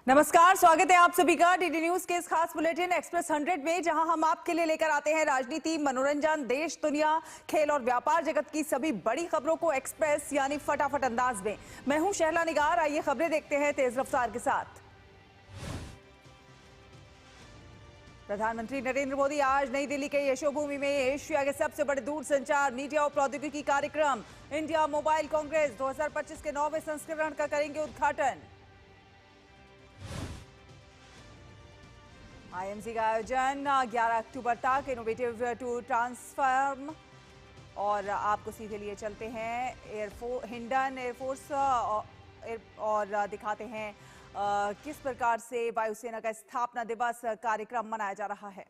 नमस्कार, स्वागत है आप सभी का डीडी न्यूज के इस खास बुलेटिन एक्सप्रेस 100 में, जहां हम आपके लिए लेकर आते हैं राजनीति, मनोरंजन, देश दुनिया, खेल और व्यापार जगत की सभी बड़ी खबरों को एक्सप्रेस यानी फटाफट अंदाज में। मैं हूं शहला निगार। आइए खबरें देखते हैं तेज रफ्तार के साथ। प्रधानमंत्री नरेंद्र मोदी आज नई दिल्ली के यशोभूमि में एशिया के सबसे बड़े दूरसंचार, मीडिया और प्रौद्योगिकी कार्यक्रम इंडिया मोबाइल कांग्रेस 2025 के 9वें संस्करण का करेंगे उद्घाटन। आईएमसी का आयोजन 11 अक्टूबर तक, इनोवेटिव टू ट्रांसफॉर्म। और आपको सीधे लिए चलते हैं हिंडन एयरफोर्स और दिखाते हैं किस प्रकार से वायुसेना का स्थापना दिवस कार्यक्रम मनाया जा रहा है।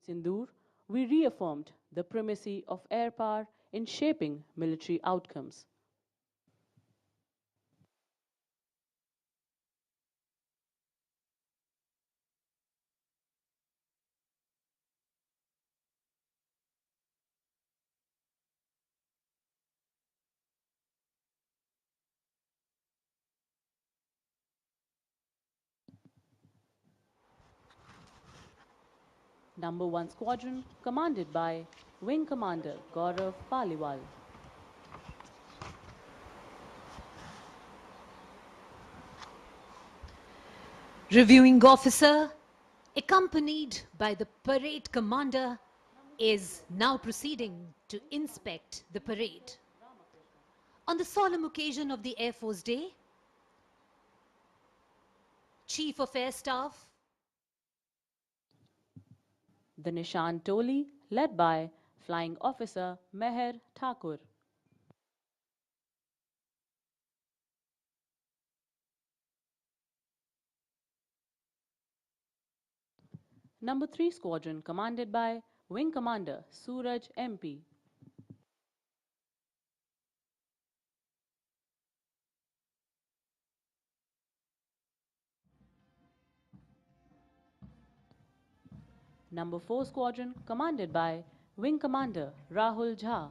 Sindoor, we reaffirmed the primacy of air power in shaping military outcomes. Number 1 Squadron, commanded by Wing Commander Gaurav Paliwal. Reviewing officer, accompanied by the parade commander, is now proceeding to inspect the parade. On the solemn occasion of the Air Force Day, Chief of Air Staff, The Nishan Toli, led by Flying Officer Meher Thakur. Number 3 Squadron, commanded by Wing Commander Suraj MP. Number 4 Squadron, commanded by Wing Commander Rahul Jha.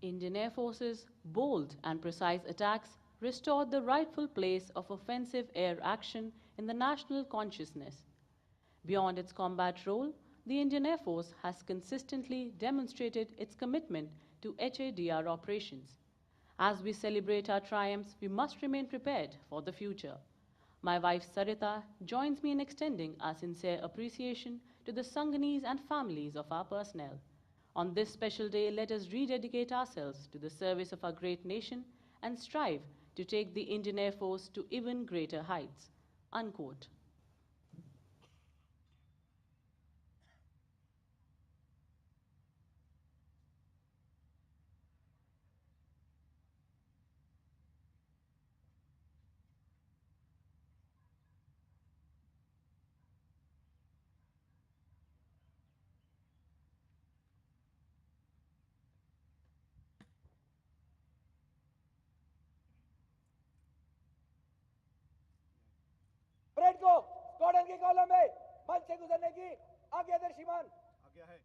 Indian Air Force's bold and precise attacks restored the rightful place of offensive air action in the national consciousness. Beyond its combat role, the Indian Air Force has consistently demonstrated its commitment to HADR operations. As we celebrate our triumphs, we must remain prepared for the future. My wife Sarita joins me in extending our sincere appreciation to the Sanganis and families of our personnel. On this special day, let us rededicate ourselves to the service of our great nation and strive to take the Indian Air Force to even greater heights. Unquote. Parade को squadron की column में मंच से गुजरने की आज्ञा दे श्रीमान। आज्ञा है।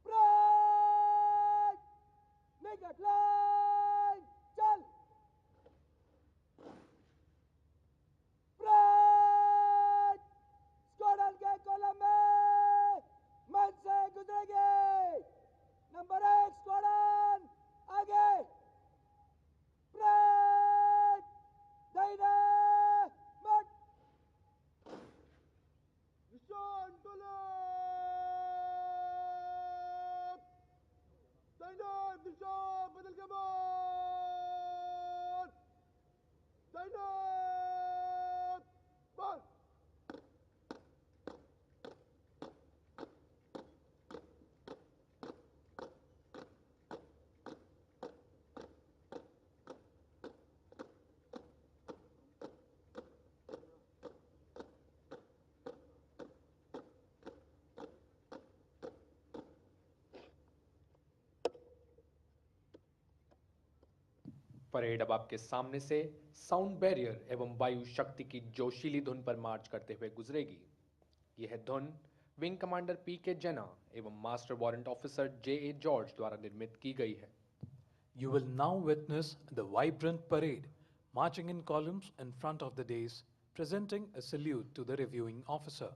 परेड निकट लाइन चल। परेड स्क्वाड्रन के कॉलम में मंच से गुजरेगी। नंबर 1 स्क्वाड्रन आगे। परेड दाहिने मट। निशान टोला दाहिने दिशा बदल परेड अब आपके सामने से साउंड बैरियर एवं वायु शक्ति की जोशीली धुन पर मार्च करते हुए गुजरेगी। यह धुन विंग कमांडर पी.के. जेना एवं master warrant officer J.A. George द्वारा निर्मित की गई है। You will now witness the vibrant parade marching in columns in front of the dais, presenting a salute to the reviewing officer.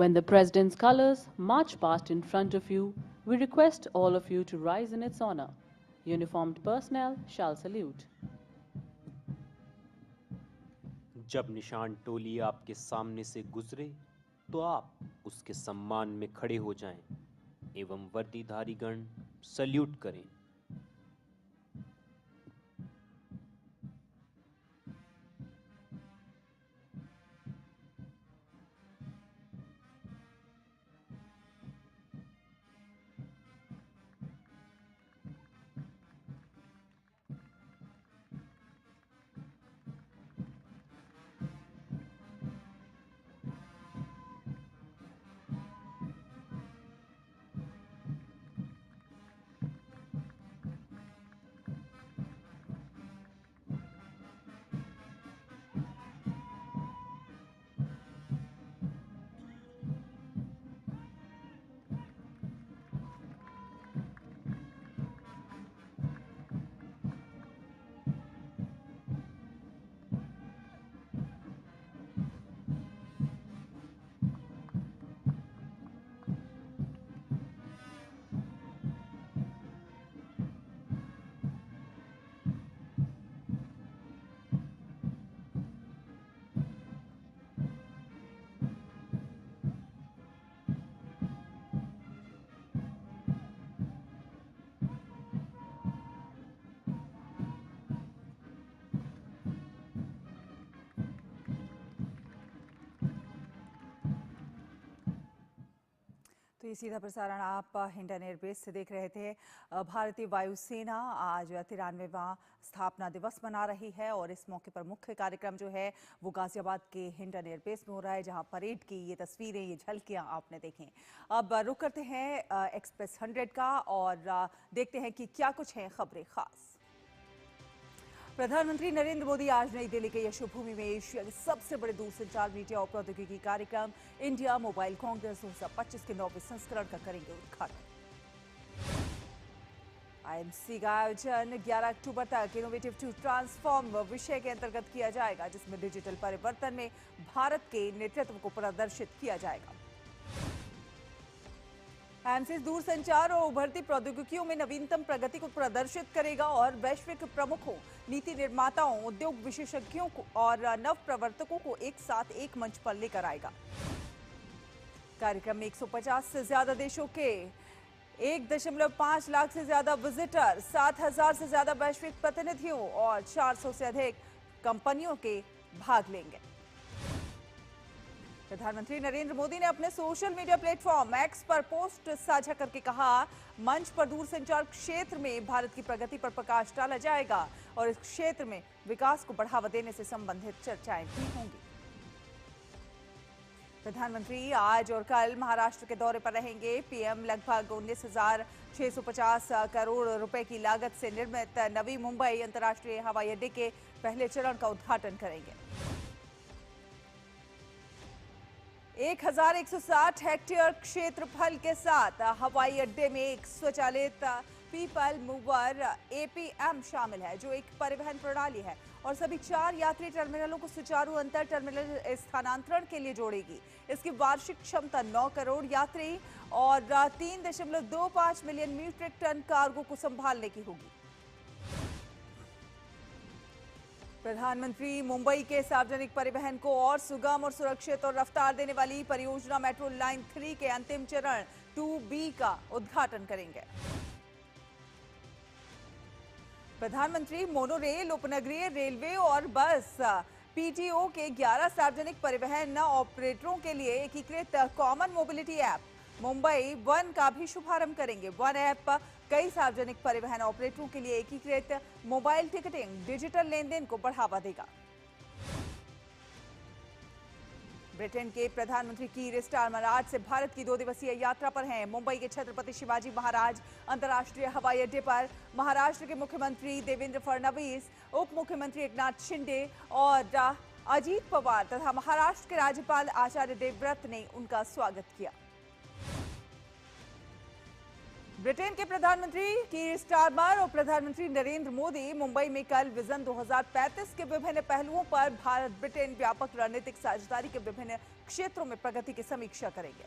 When the President's colors march past in front of you, we request all of you to rise in its honor. Uniformed personnel shall salute. जब निशान टोली आपके सामने से गुजरे तो आप उसके सम्मान में खड़े हो जाएं एवं वर्दीधारी गण सल्यूट करें। तो ये सीधा प्रसारण आप हिंडन एयरबेस से देख रहे थे। भारतीय वायुसेना आज 93वां स्थापना दिवस मना रही है और इस मौके पर मुख्य कार्यक्रम जो है वो गाजियाबाद के हिंडन एयरबेस में हो रहा है, जहां परेड की ये तस्वीरें, ये झलकियां आपने देखी। अब रुक करते हैं एक्सप्रेस 100 का और देखते हैं कि क्या कुछ है खबरें खास। प्रधानमंत्री नरेंद्र मोदी आज नई दिल्ली के यशोभूमि में एशिया के सबसे बड़े दूरसंचार मीडिया और प्रौद्योगिकी कार्यक्रम इंडिया मोबाइल कांग्रेस 2025 के 9वें संस्करण का करेंगे उद्घाटन। IMC का आयोजन 11 अक्टूबर तक इनोवेटिव टू ट्रांसफॉर्म विषय के अंतर्गत किया जाएगा, जिसमें डिजिटल परिवर्तन में भारत के नेतृत्व को प्रदर्शित किया जाएगा। IMC दूरसंचार और उभरती प्रौद्योगिकियों में नवीनतम प्रगति को प्रदर्शित करेगा और वैश्विक प्रमुखों, नीति निर्माताओं, उद्योग विशेषज्ञों को और नव प्रवर्तकों को एक साथ एक मंच पर लेकर आएगा। कार्यक्रम में 150 से ज्यादा देशों के 1.5 लाख से ज्यादा विजिटर, 7,000 से ज्यादा वैश्विक प्रतिनिधियों और 400 से अधिक कंपनियों के भाग लेंगे। प्रधानमंत्री नरेंद्र मोदी ने अपने सोशल मीडिया प्लेटफॉर्म एक्स पर पोस्ट साझा करके कहा, मंच पर दूरसंचार क्षेत्र में भारत की प्रगति पर प्रकाश डाला जाएगा और इस क्षेत्र में विकास को बढ़ावा देने से संबंधित चर्चाएं भी होंगी। प्रधानमंत्री आज और कल महाराष्ट्र के दौरे पर रहेंगे। पीएम लगभग 19,650 करोड़ रुपए की लागत से निर्मित नवी मुंबई अंतर्राष्ट्रीय हवाई अड्डे के पहले चरण का उद्घाटन करेंगे। 1160 हेक्टेयर क्षेत्रफल के साथ हवाई अड्डे में एक स्वचालित पीपल मूवर APM शामिल है, जो एक परिवहन प्रणाली है और सभी 4 यात्री टर्मिनलों को सुचारू अंतर टर्मिनल स्थानांतरण के लिए जोड़ेगी। इसकी वार्षिक क्षमता 9 करोड़ यात्री और 3.25 मिलियन मीट्रिक टन कार्गो को संभालने की होगी। प्रधानमंत्री मुंबई के सार्वजनिक परिवहन को और सुगम और सुरक्षित और रफ्तार देने वाली परियोजना मेट्रो लाइन 3 के अंतिम चरण 2B का उद्घाटन करेंगे। प्रधानमंत्री मोनोरेल, उपनगरीय रेलवे और बस PTO के 11 सार्वजनिक परिवहन ऑपरेटरों के लिए एकीकृत common mobility app Mumbai one का भी शुभारंभ करेंगे। वन ऐप कई सार्वजनिक परिवहन ऑपरेटरों के लिए एकीकृत मोबाइल टिकटिंग, डिजिटल लेनदेन को बढ़ावा देगा। ब्रिटेन के प्रधानमंत्री कीर स्टारमर आज से भारत की 2 दिवसीय यात्रा पर हैं। मुंबई के छत्रपति शिवाजी महाराज अंतर्राष्ट्रीय हवाई अड्डे पर महाराष्ट्र के मुख्यमंत्री देवेंद्र फडणवीस, उप मुख्यमंत्री एकनाथ शिंदे और अजीत पवार तथा महाराष्ट्र के राज्यपाल आचार्य देवव्रत ने उनका स्वागत किया। ब्रिटेन के प्रधानमंत्री कीर स्टारमर और प्रधानमंत्री नरेंद्र मोदी मुंबई में कल विजन 2035 के विभिन्न पहलुओं पर भारत ब्रिटेन व्यापक रणनीतिक साझेदारी के विभिन्न क्षेत्रों में प्रगति की समीक्षा करेंगे।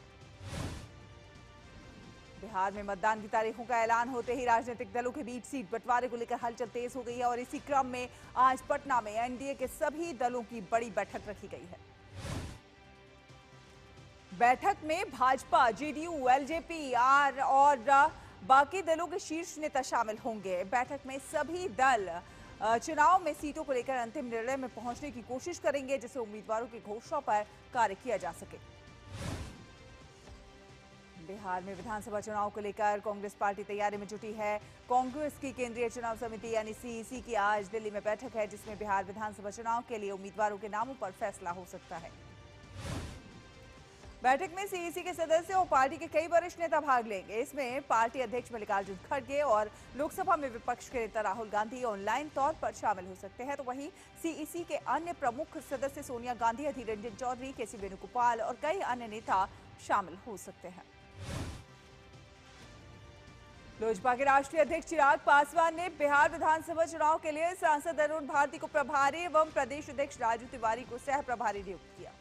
बिहार में मतदान की तारीखों का ऐलान होते ही राजनीतिक दलों के बीच सीट बंटवारे को लेकर हलचल तेज हो गई है और इसी क्रम में आज पटना में एनडीए के सभी दलों की बड़ी बैठक रखी गई है। बैठक में भाजपा, जेडीयू, एलजेपी, आर और बाकी दलों के शीर्ष नेता शामिल होंगे। बैठक में सभी दल चुनाव में सीटों को लेकर अंतिम निर्णय में पहुंचने की कोशिश करेंगे, जिससे उम्मीदवारों की घोषणा पर कार्य किया जा सके। बिहार में विधानसभा चुनाव को लेकर कांग्रेस पार्टी तैयारी में जुटी है। कांग्रेस की केंद्रीय चुनाव समिति यानी सीईसी की आज दिल्ली में बैठक है, जिसमें बिहार विधानसभा चुनाव के लिए उम्मीदवारों के नामों पर फैसला हो सकता है। बैठक में सीईसी के सदस्य और पार्टी के कई वरिष्ठ नेता भाग लेंगे। इसमें पार्टी अध्यक्ष मल्लिकार्जुन खड़गे और लोकसभा में विपक्ष के नेता राहुल गांधी ऑनलाइन तौर पर शामिल हो सकते हैं, तो वहीं सीईसी के अन्य प्रमुख सदस्य सोनिया गांधी, अधीर रंजन चौधरी, केसी वेणुगोपाल और कई अन्य नेता शामिल हो सकते हैं। लोजपा के राष्ट्रीय अध्यक्ष चिराग पासवान ने बिहार विधानसभा चुनाव के लिए सांसद अरुण भारती को प्रभारी एवं प्रदेश अध्यक्ष राजू तिवारी को सह प्रभारी नियुक्त किया।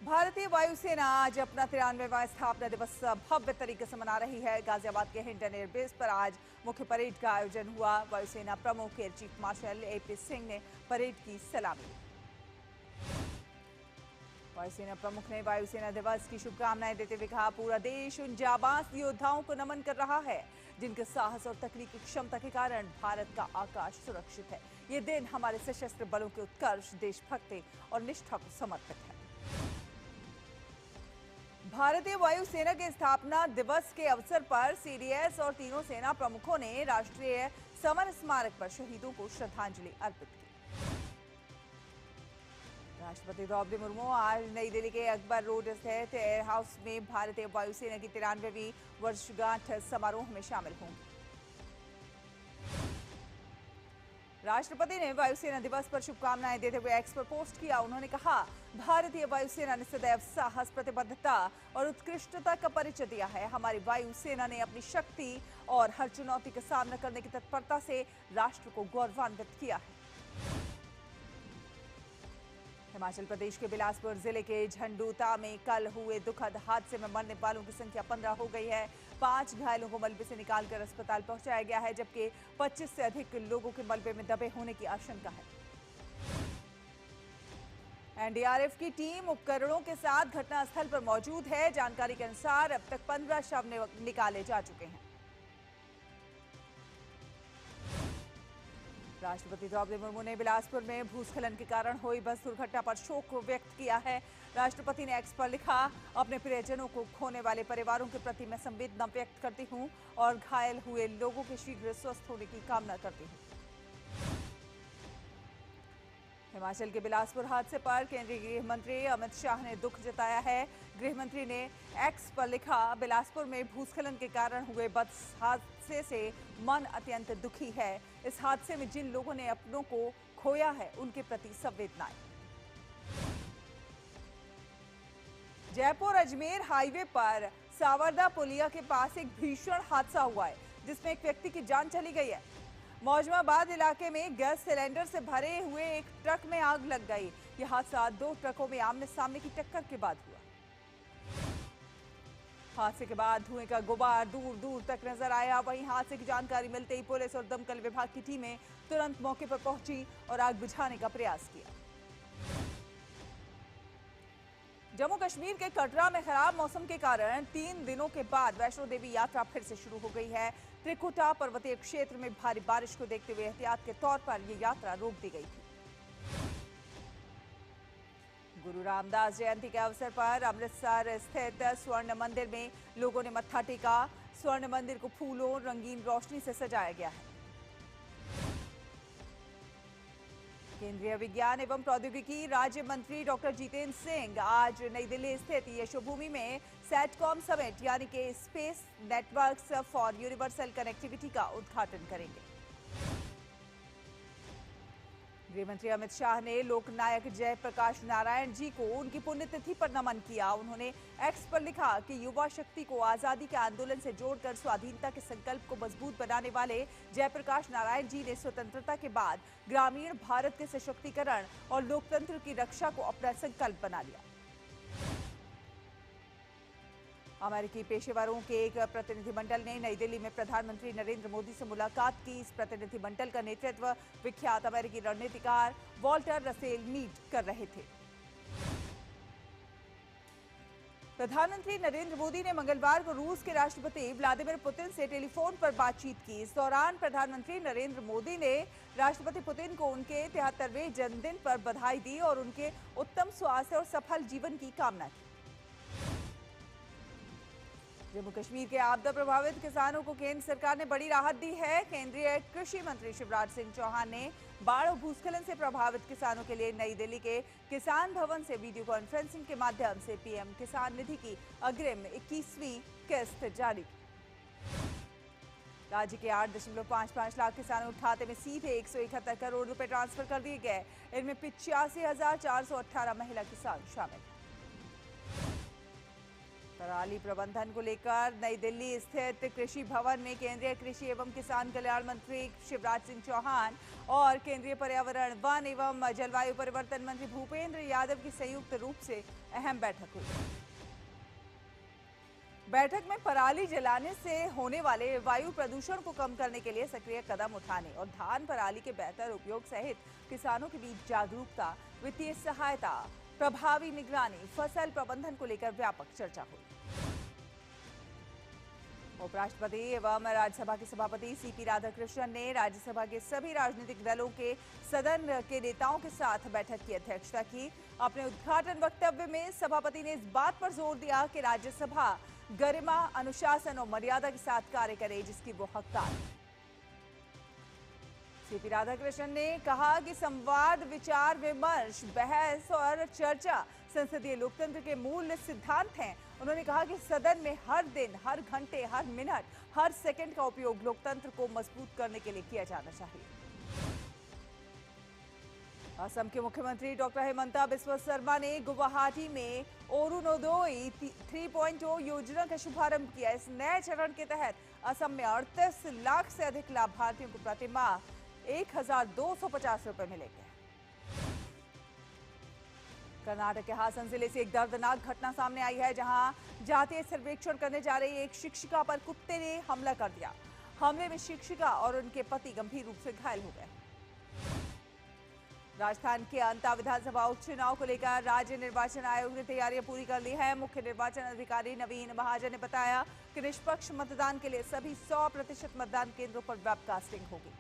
भारतीय वायुसेना आज अपना 93वां स्थापना दिवस भव्य तरीके से मना रही है। गाजियाबाद के हिंडन एयरबेस पर आज मुख्य परेड का आयोजन हुआ। वायुसेना प्रमुख air chief marshal AP Singh ने परेड की सलामी ली। वायुसेना प्रमुख ने वायुसेना दिवस की शुभकामनाएं देते हुए कहा, पूरा देश उन जाबाज योद्धाओं को नमन कर रहा है जिनके साहस और तकनीकी क्षमता के कारण भारत का आकाश सुरक्षित है। ये दिन हमारे सशस्त्र बलों के उत्कर्ष, देशभक्ति और निष्ठा को समर्पित है। भारतीय वायुसेना के स्थापना दिवस के अवसर पर CDS और तीनों सेना प्रमुखों ने राष्ट्रीय समर स्मारक पर शहीदों को श्रद्धांजलि अर्पित की। राष्ट्रपति द्रौपदी मुर्मू आज नई दिल्ली के अकबर रोड स्थित एयर हाउस में भारतीय वायुसेना की 93वीं वर्षगांठ समारोह में शामिल होंगे। राष्ट्रपति ने वायुसेना दिवस पर शुभकामनाएं देते हुए एक्स पर पोस्ट किया। उन्होंने कहा, भारतीय वायुसेना ने सदैव साहस, प्रतिबद्धता और उत्कृष्टता का परिचय दिया है। हमारी वायुसेना ने अपनी शक्ति और हर चुनौती का सामना करने की तत्परता से राष्ट्र को गौरवान्वित किया है। हिमाचल प्रदेश के बिलासपुर जिले के झंडूता में कल हुए दुखद हादसे में मरने वालों की संख्या 15 हो गई है। 5 घायलों को मलबे से निकालकर अस्पताल पहुंचाया गया है, जबकि 25 से अधिक लोगों के मलबे में दबे होने की आशंका है। एनडीआरएफ की टीम उपकरणों के साथ घटनास्थल पर मौजूद है। जानकारी के अनुसार अब तक 15 शव निकाले जा चुके हैं। राष्ट्रपति द्रौपदी मुर्मू ने बिलासपुर में भूस्खलन के कारण हुई बस दुर्घटना पर शोक व्यक्त किया है। राष्ट्रपति ने एक्स पर लिखा, अपने प्रियजनों को खोने वाले परिवारों के प्रति मैं संवेदना व्यक्त करती हूं और घायल हुए लोगों के शीघ्र स्वस्थ होने की कामना करती हूं। हिमाचल के बिलासपुर हादसे पर केंद्रीय गृह मंत्री अमित शाह ने दुख जताया है। गृह मंत्री ने एक्स पर लिखा, बिलासपुर में भूस्खलन के कारण हुए बस हादसे से मन अत्यंत दुखी है। इस हादसे में जिन लोगों ने अपनों को खोया है उनके प्रति संवेदनाएं। जयपुर अजमेर हाईवे पर सावरदा पुलिया के पास एक भीषण हादसा हुआ है, जिसमें एक व्यक्ति की जान चली गई है। मौजमाबाद इलाके में गैस सिलेंडर से भरे हुए एक ट्रक में आग लग गई। यह हादसा 2 ट्रकों में आमने सामने की टक्कर के बाद हुआ। हादसे के बाद धुएं का गुबार दूर दूर तक नजर आया। वहीं हादसे की जानकारी मिलते ही पुलिस और दमकल विभाग की टीमें तुरंत मौके पर पहुंची और आग बुझाने का प्रयास किया। जम्मू कश्मीर के कटरा में खराब मौसम के कारण 3 दिनों के बाद वैष्णो देवी यात्रा फिर से शुरू हो गई है। त्रिकुटा पर्वतीय क्षेत्र में भारी बारिश को देखते हुए एहतियात के तौर पर यह यात्रा रोक दी गई थी। गुरु रामदास जयंती के अवसर पर अमृतसर स्थित स्वर्ण मंदिर में लोगों ने मत्था टेका। स्वर्ण मंदिर को फूलों रंगीन रोशनी से सजाया गया है। केंद्रीय विज्ञान एवं प्रौद्योगिकी राज्य मंत्री डॉक्टर जितेंद्र सिंह आज नई दिल्ली स्थित यशोभूमि में सैटकॉम समिट यानी कि space networks for universal connectivity का उद्घाटन करेंगे। गृह मंत्री अमित शाह ने लोकनायक जयप्रकाश नारायण जी को उनकी पुण्यतिथि पर नमन किया। उन्होंने एक्स पर लिखा कि युवा शक्ति को आजादी के आंदोलन से जोड़कर स्वाधीनता के संकल्प को मजबूत बनाने वाले जयप्रकाश नारायण जी ने स्वतंत्रता के बाद ग्रामीण भारत के सशक्तिकरण और लोकतंत्र की रक्षा को अपना संकल्प बना लिया। अमेरिकी पेशेवरों के एक प्रतिनिधिमंडल ने नई दिल्ली में प्रधानमंत्री नरेंद्र मोदी से मुलाकात की। इस प्रतिनिधिमंडल का नेतृत्व विख्यात अमेरिकी रणनीतिकार वॉल्टर रसेल मीड कर रहे थे। प्रधानमंत्री नरेंद्र मोदी ने मंगलवार को रूस के राष्ट्रपति व्लादिमीर पुतिन से टेलीफोन पर बातचीत की। इस दौरान प्रधानमंत्री नरेंद्र मोदी ने राष्ट्रपति पुतिन को उनके 73वें जन्मदिन पर बधाई दी और उनके उत्तम स्वास्थ्य और सफल जीवन की कामना की। जम्मू कश्मीर के आपदा प्रभावित किसानों को केंद्र सरकार ने बड़ी राहत दी है। केंद्रीय कृषि मंत्री शिवराज सिंह चौहान ने बाढ़ और भूस्खलन से प्रभावित किसानों के लिए नई दिल्ली के किसान भवन से वीडियो कॉन्फ्रेंसिंग के माध्यम से पीएम किसान निधि की अग्रिम 21वीं किस्त जारी की। राज्य के 8.55 लाख किसानों के खाते में सीधे 171 करोड़ रुपए ट्रांसफर कर दिए गए। इनमें 85,418 महिला किसान शामिल हैं। पराली प्रबंधन को लेकर नई दिल्ली स्थित कृषि भवन में केंद्रीय कृषि एवं किसान कल्याण मंत्री शिवराज सिंह चौहान और केंद्रीय पर्यावरण वन एवं जलवायु परिवर्तन मंत्री भूपेंद्र यादव की संयुक्त रूप से अहम बैठक हुई। बैठक में पराली जलाने से होने वाले वायु प्रदूषण को कम करने के लिए सक्रिय कदम उठाने और धान पराली के बेहतर उपयोग सहित किसानों के बीच जागरूकता, वित्तीय सहायता, प्रभावी निगरानी, फसल प्रबंधन को लेकर व्यापक चर्चा हुई। उपराष्ट्रपति एवं राज्यसभा के सभापति सीपी राधाकृष्णन ने राज्यसभा के सभी राजनीतिक दलों के सदन के नेताओं के साथ बैठक की अध्यक्षता की। अपने उद्घाटन वक्तव्य में सभापति ने इस बात पर जोर दिया कि राज्यसभा गरिमा, अनुशासन और मर्यादा के साथ कार्य करे, जिसकी वो हकदार है। सीपी राधाकृष्णन ने कहा कि संवाद, विचार विमर्श, बहस और चर्चा संसदीय लोकतंत्र के मूल सिद्धांत हैं। उन्होंने कहा कि सदन में हर दिन, हर घंटे, हर मिनट, हर सेकंड का उपयोग लोकतंत्र को मजबूत करने के लिए किया जाना चाहिए। असम के मुख्यमंत्री डॉक्टर हेमंता बिस्वा शर्मा ने गुवाहाटी में अरुणोदय 3.0 योजना का शुभारंभ किया। इस नए चरण के तहत असम में 38 लाख से अधिक लाभार्थियों को प्रतिमाह 1,250 रुपए मिलेंगे। कर्नाटक के हासन जिले से एक दर्दनाक घटना सामने आई है, जहां जातीय सर्वेक्षण करने जा रही एक शिक्षिका पर कुत्ते ने हमला कर दिया। हमले में शिक्षिका और उनके पति गंभीर रूप से घायल हो गए। राजस्थान के अंता विधानसभा उपचुनाव को लेकर राज्य निर्वाचन आयोग ने तैयारियां पूरी कर ली है। मुख्य निर्वाचन अधिकारी नवीन महाजन ने बताया कि निष्पक्ष मतदान के लिए सभी 100% मतदान केंद्रों पर वेबकास्टिंग होगी।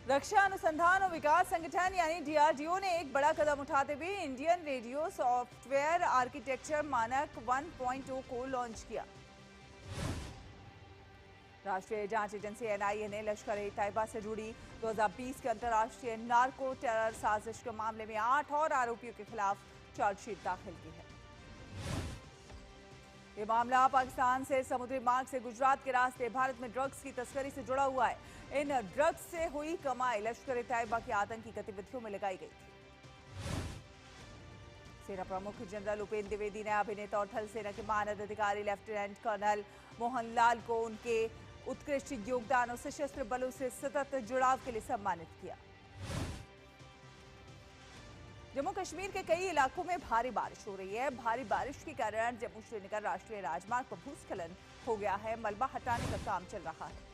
रक्षा अनुसंधान और विकास संगठन यानी डीआरडीओ ने एक बड़ा कदम उठाते हुए इंडियन रेडियो सॉफ्टवेयर आर्किटेक्चर मानक 1.0 को लॉन्च किया। राष्ट्रीय जांच एजेंसी एनआईए ने लश्कर-ए-तैयबा से जुड़ी 2020 के अंतर्राष्ट्रीय नार्को टेरर साजिश के मामले में 8 और आरोपियों के खिलाफ चार्जशीट दाखिल की है। ये मामला पाकिस्तान से समुद्री मार्ग से गुजरात के रास्ते भारत में ड्रग्स की तस्करी से जुड़ा हुआ है। इन ड्रग्स से हुई कमाई लश्कर-ए-तैयबा की आतंकी गतिविधियों में लगाई गई थी। सेना प्रमुख जनरल उपेंद्र द्विवेदी ने अभिनेता और थल सेना के मानद अधिकारी लेफ्टिनेंट कर्नल मोहन लाल को उनके उत्कृष्ट योगदान और सशस्त्र बलों से सतत जुड़ाव के लिए सम्मानित किया। जम्मू कश्मीर के कई इलाकों में भारी बारिश हो रही है। भारी बारिश के कारण जम्मू श्रीनगर राष्ट्रीय राजमार्ग पर भूस्खलन हो गया है। मलबा हटाने का काम चल रहा है।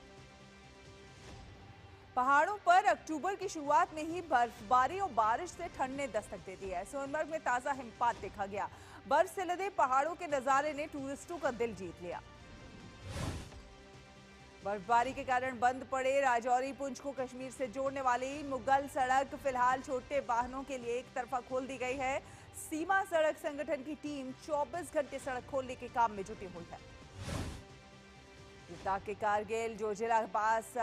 पहाड़ों पर अक्टूबर की शुरुआत में ही बर्फबारी और बारिश से ठंड ने दस्तक दे दी है। सोनमर्ग में ताजा हिमपात देखा गया। बर्फ से लदे पहाड़ों के नजारे ने टूरिस्टों का दिल जीत लिया। बर्फबारी के कारण बंद पड़े राजौरी पुंछ को कश्मीर से जोड़ने वाली मुगल सड़क फिलहाल छोटे वाहनों के लिए एक तरफा खोल दी गई है। सीमा सड़क संगठन की टीम 24 घंटे सड़क खोलने के काम में जुटी हुई है। लद्दाख के कारगिल, जोजिला के पास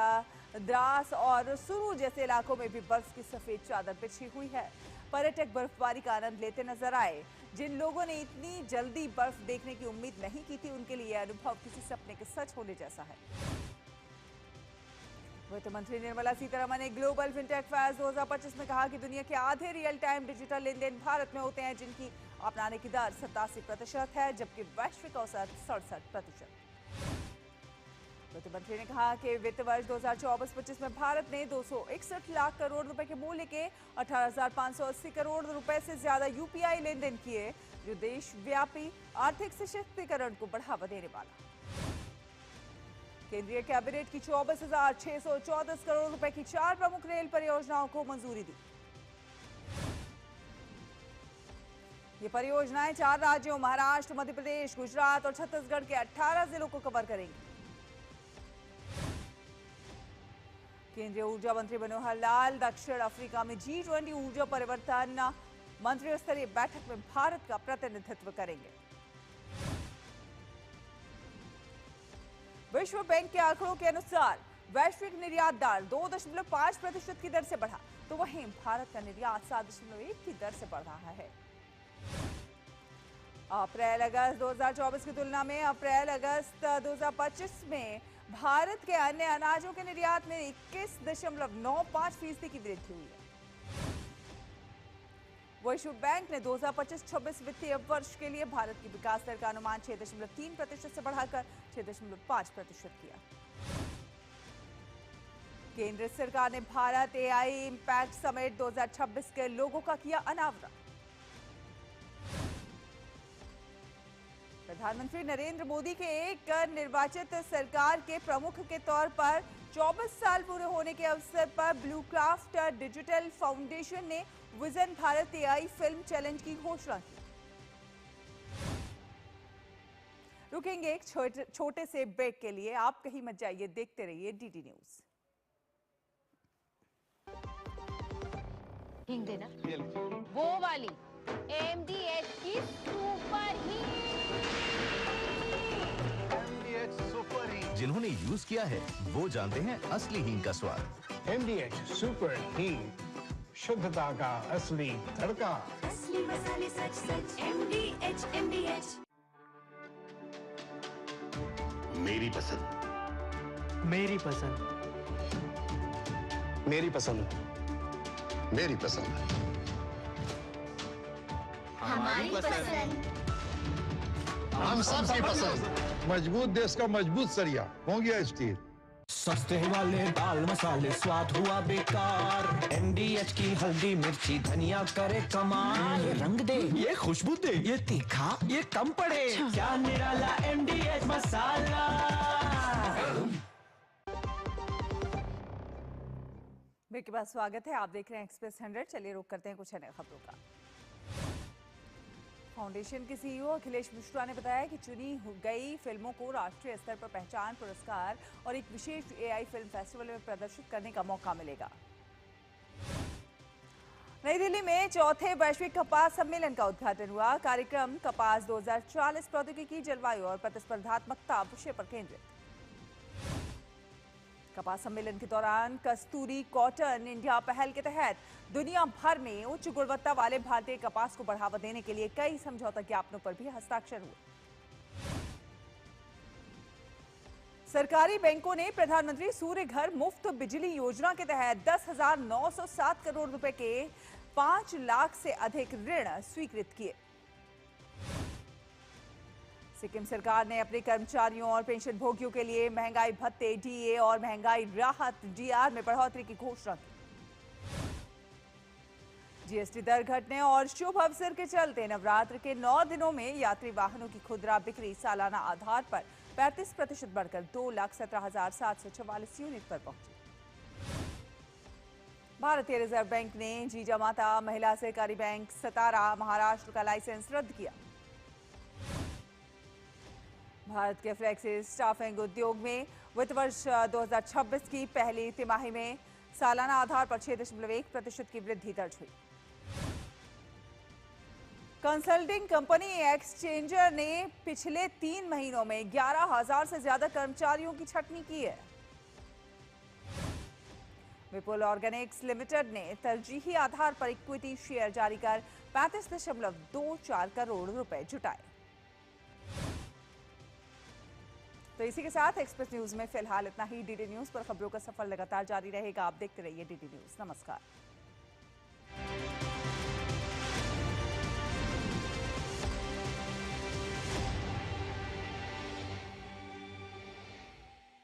द्रास और सुरू जैसे इलाकों में भी बर्फ की सफेद चादर बिछी हुई है। पर्यटक बर्फबारी का आनंद लेते नजर आए। जिन लोगों ने इतनी जल्दी बर्फ देखने की उम्मीद नहीं की थी, उनके लिए यह अनुभव किसी सपने के सच होने जैसा है। वित्त मंत्री निर्मला सीतारमण ने ग्लोबल फिनटेक फेयर 2025 में कहा कि दुनिया के आधे रियल टाइम डिजिटल लेन देन भारत में होते हैं, जिनकी अपनाने की दर 87% है, जबकि वैश्विक औसत 67%। वित्त मंत्री ने कहा कि वित्त वर्ष 2024-25 में भारत ने 261 लाख करोड़ रुपए के मूल्य के 18,580 करोड़ रुपए से ज्यादा यूपीआई लेन देन किए, जो देशव्यापी आर्थिक सशक्तिकरण को बढ़ावा देने वाला। केंद्रीय कैबिनेट की 24,614 करोड़ रुपए की 4 प्रमुख रेल परियोजनाओं को मंजूरी दी। ये परियोजनाएं 4 राज्यों महाराष्ट्र, मध्य प्रदेश, गुजरात और छत्तीसगढ़ के 18 जिलों को कवर करेंगी। केंद्रीय ऊर्जा मंत्री मनोहर लाल दक्षिण अफ्रीका में G20 ऊर्जा परिवर्तन मंत्री स्तरीय बैठक में भारत का प्रतिनिधित्व करेंगे। विश्व बैंक के आंकड़ों के अनुसार वैश्विक निर्यात दर 2.5% की दर से बढ़ा, तो वहीं भारत का निर्यात 7.1 की दर से बढ़ रहा है। अप्रैल-अगस्त 2024 की तुलना में अप्रैल-अगस्त 2025 में भारत के अन्य अनाजों के निर्यात में 21.95% की वृद्धि हुई है। विश्व बैंक ने 2025-26 वित्तीय वर्ष के लिए भारत की विकास दर का अनुमान 6.3% से बढ़ाकर 6.5% किया। केंद्र सरकार ने भारत एआई इंपैक्ट समिट 2026 के लोगों का किया अनावरण। प्रधानमंत्री नरेंद्र मोदी के एक निर्वाचित सरकार के प्रमुख के तौर पर 24 साल पूरे होने के अवसर पर ब्लू क्राफ्ट डिजिटल फाउंडेशन ने vision Bharat AI film challenge की घोषणा की। रुकेंगे एक छोटे से ब्रेक के लिए। आप कहीं मत जाइए, देखते रहिए डीडी न्यूज। हिंग देना, वो वाली MDH की सुपर हींग। जिन्होंने यूज किया है वो जानते हैं असली हींग का स्वाद। MDH सुपर हींग, शुद्धता का असली तड़का। असली मसाले सच सच MDH। मेरी पसंद, मेरी पसंद, मेरी पसंद, मेरी पसंद, हमारी पसंद, हम सबकी पसंद। मजबूत देश का मजबूत सरिया हो गया स्टील। सस्ते वाले दाल मसाले स्वाद हुआ बेकार। MDH की हल्दी मिर्ची धनिया करे कमाल। ये रंग दे, ये खुशबू दे, ये तीखा, ये कम पड़े। क्या निराला MDH मसाला। ब्रेक के बाद स्वागत है। आप देख रहे हैं एक्सप्रेस 100। चलिए रुक करते हैं कुछ अन्य खबरों का। फाउंडेशन के सीईओ अखिलेश मिश्रा ने बताया कि चुनी गई फिल्मों को राष्ट्रीय स्तर पर पहचान पुरस्कार और एक विशेष एआई फिल्म फेस्टिवल में प्रदर्शित करने का मौका मिलेगा। नई दिल्ली में चौथे वैश्विक कपास सम्मेलन का उद्घाटन हुआ। कार्यक्रम कपास 2040 प्रौद्योगिकी, जलवायु और प्रतिस्पर्धात्मकता विषय पर केंद्रित। कपास सम्मेलन के दौरान कस्तूरी कॉटन इंडिया पहल के तहत दुनिया भर में उच्च गुणवत्ता वाले भारतीय कपास को बढ़ावा देने के लिए कई समझौता ज्ञापनों पर भी हस्ताक्षर हुए। सरकारी बैंकों ने प्रधानमंत्री सूर्य घर मुफ्त बिजली योजना के तहत 10,907 करोड़ रुपए के 5 लाख से अधिक ऋण स्वीकृत किए। सिक्किम सरकार ने अपने कर्मचारियों और पेंशन भोगियों के लिए महंगाई भत्ते डीए और महंगाई राहत डीआर में बढ़ोतरी की घोषणा की। जीएसटी दर घटने और शुभ अवसर के चलते नवरात्र के 9 दिनों में यात्री वाहनों की खुदरा बिक्री सालाना आधार पर 35% बढ़कर 2,17,744 यूनिट पर पहुंची। भारतीय रिजर्व बैंक ने जीजामाता महिला सहकारी बैंक सतारा महाराष्ट्र का लाइसेंस रद्द किया। भारत के फ्लेक्सी स्टाफिंग उद्योग में वित्त वर्ष 2026 की पहली तिमाही में सालाना आधार पर 6.1% की वृद्धि दर्ज हुई। कंसल्टिंग कंपनी एक्सचेंजर ने पिछले 3 महीनों में 11,000 से ज्यादा कर्मचारियों की छंटनी की है। विपुल ऑर्गेनिक्स लिमिटेड ने तरजीही आधार पर इक्विटी शेयर जारी कर 35.24 करोड़ रुपए जुटाए। तो इसी के साथ एक्सप्रेस न्यूज में फिलहाल इतना ही। डीडी न्यूज पर खबरों का सफर लगातार जारी रहेगा। आप देखते रहिए डीडी न्यूज। नमस्कार।